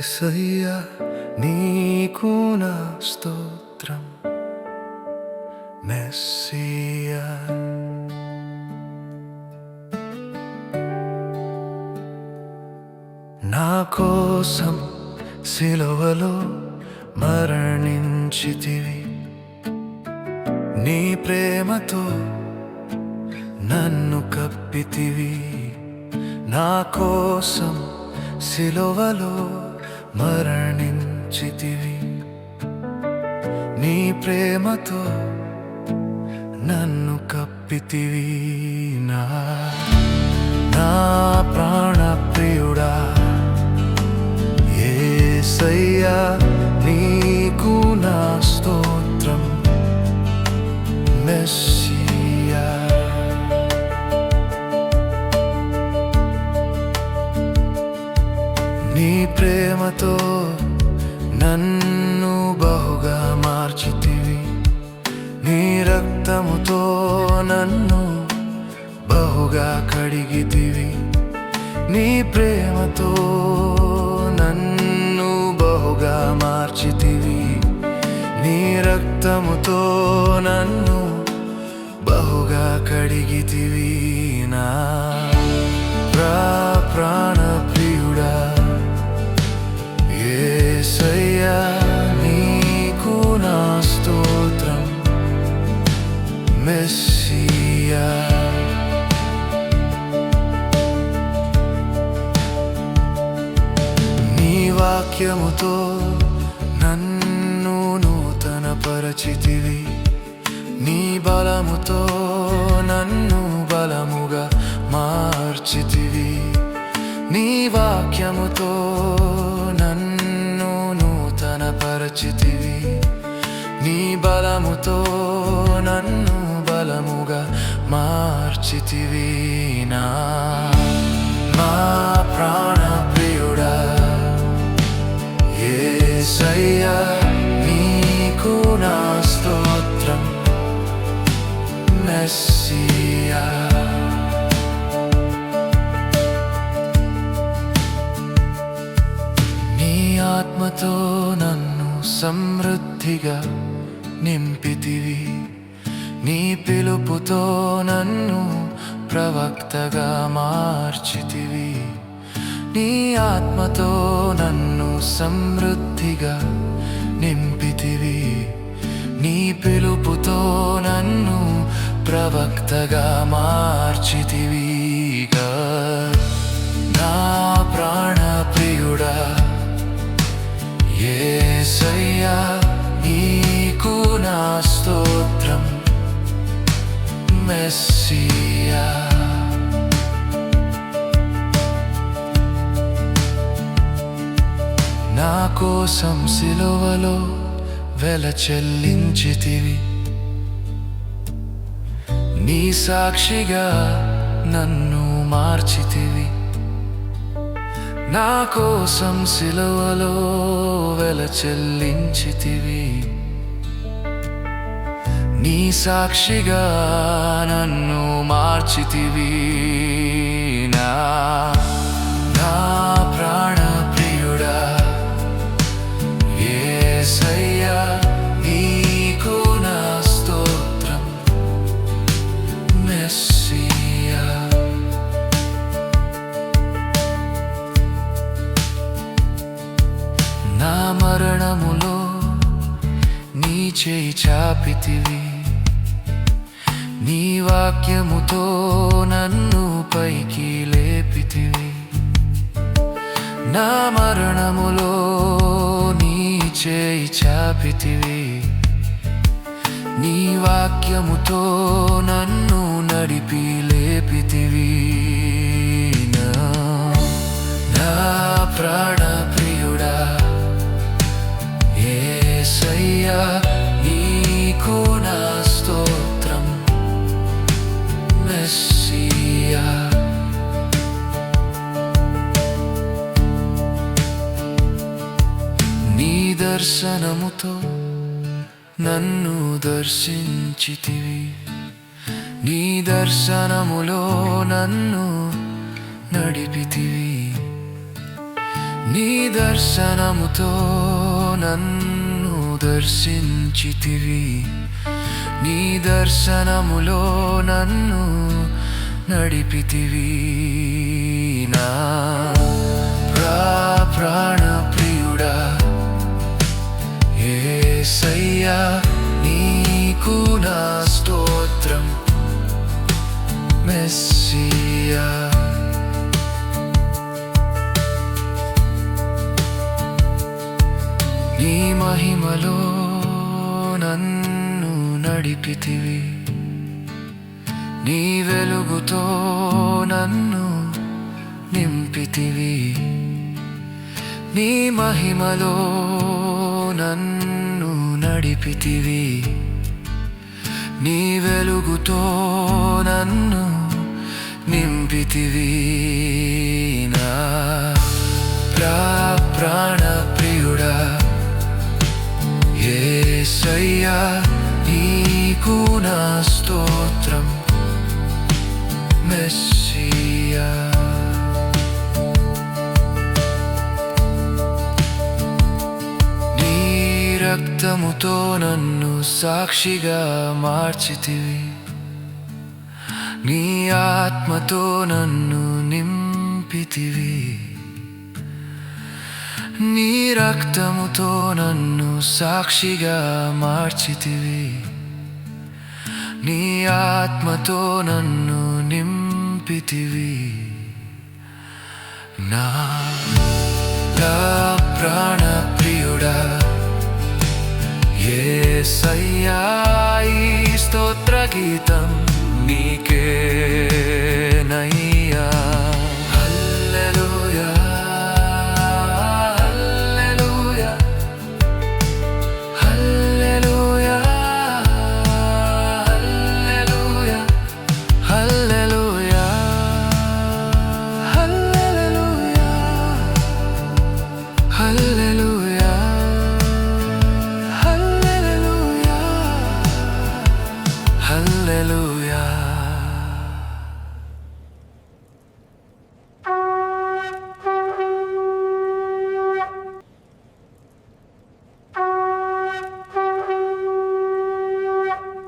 యేసయ్యా నీకు నా స్తోత్రం మెస్సియా. నా కోసం సిలువలో మరణించితివి, నీ ప్రేమతో నన్ను కప్పితివి. నా కోసం సిలువలో మరణించితివి, నీ ప్రేమతో నన్ను కప్పితివి. నా ప్రాణ ప్రియుడా యేసయ్యా నీకు నా స్తోత్రం మెస్సియా. నీ ప్రేమతో నన్ను బహుగా మార్చితివి, నీ రక్తముతో నన్ను బహుగా కడిగితివి. నీ ప్రేమతో నన్ను బహుగా మార్చితివి, నీ రక్తముతో నన్ను బహుగా కడిగితివి. నా ప్రాణ ప్రియుడా యేసయ్యా నీకు నా స్తోత్రం మెస్సియా. నీ వాక్యముతో నన్ను నూతన పరచితివి, నీ బలముతో నన్ను బలముగా మార్చితివి. నీ వాక్యముతో నన్ను నూతన పరచితివి, నీ బలముతో నన్ను బలముగా మార్చితివి. నా ప్రాణ ప్రియుడా యేసయ్యా నీకు నా స్తోత్రం మెస్సియా. నీ ఆత్మతో నన్ను సమృద్ధిగా నింపితివి, నీ పిలుపుతో నన్ను ప్రవక్తగా మార్చితివి. నీ ఆత్మతో నన్ను సమృద్ధిగా నింపితివి, నీ పిలుపుతో నన్ను ప్రవక్తగా మార్చితివి. నా ప్రాణ ప్రియుడా యేసయ్యా నీకు నా స్తోత్రం మెస్సియా. నా కోసం సిలువలో వెల చెల్లించితివి, నీ సాక్షిగా నన్ను మార్చితివి. నా కోసం సిలువలో వెల చెల్లించితివి, నీ సాక్షిగా నన్ను మార్చితివి. నా ప్రాణ ప్రియుడా యేసయ్యా నీకు నా స్తోత్రం మెస్సియా. నా మరణములో నీ చేయి చాపితివి, నీ వాక్యముతో నన్ను పైకి లేపితివి. నా మరణములో నీ చేయి చాపితివి, నీ వాక్యముతో నన్ను నడిపి లేపితివి. నా ప్రాణ ప్రియుడా యేసయ్యా నీకు నా స్తోత్రం మెస్సియా. నీ దర్శనముతో నన్ను దర్శించితివి, నీ దర్శనములో నన్ను నడిపితివి. నీ దర్శనముతో నన్ను దర్శించితివి, నీ దర్శనములో నన్ను నడిపితివి. నా ప్రాణ ప్రియుడా యేసయ్యా, నీకు నా స్తోత్రం. మెస్సియా, నీ మహిమలో నన్ను నడిపితివి, నీ వెలుగుతో నన్ను నింపితివి. నీ మహిమలో నన్ను నడిపితివి, నీ వెలుగుతో నన్ను నింపితివి. నా ప్రాణ ప్రియుడా యేసయ్యా, నీకు నా స్తోత్రం. మెస్సియా, నీ రక్తముతో నన్ను సాక్షిగా మార్చితివి, నీ ఆత్మతో నన్ను నింపితివి. నీ రక్తముతో నన్ను సాక్షిగా మార్చితివి, నీ ఆత్మతో నన్ను నింపితివి. నా ప్రాణ ప్రియుడా యేసయ్యా, ఈ స్తోత్ర గీతం నీకేనయ్యా. హల్లెలూయా, హల్లెలూయా, హల్లెలూయా, హల్లెలూయా, హల్లెలూయా, హల్లెలూయా, హల్లెలూయా, హల్లెలూయా, హల్లెలూయా.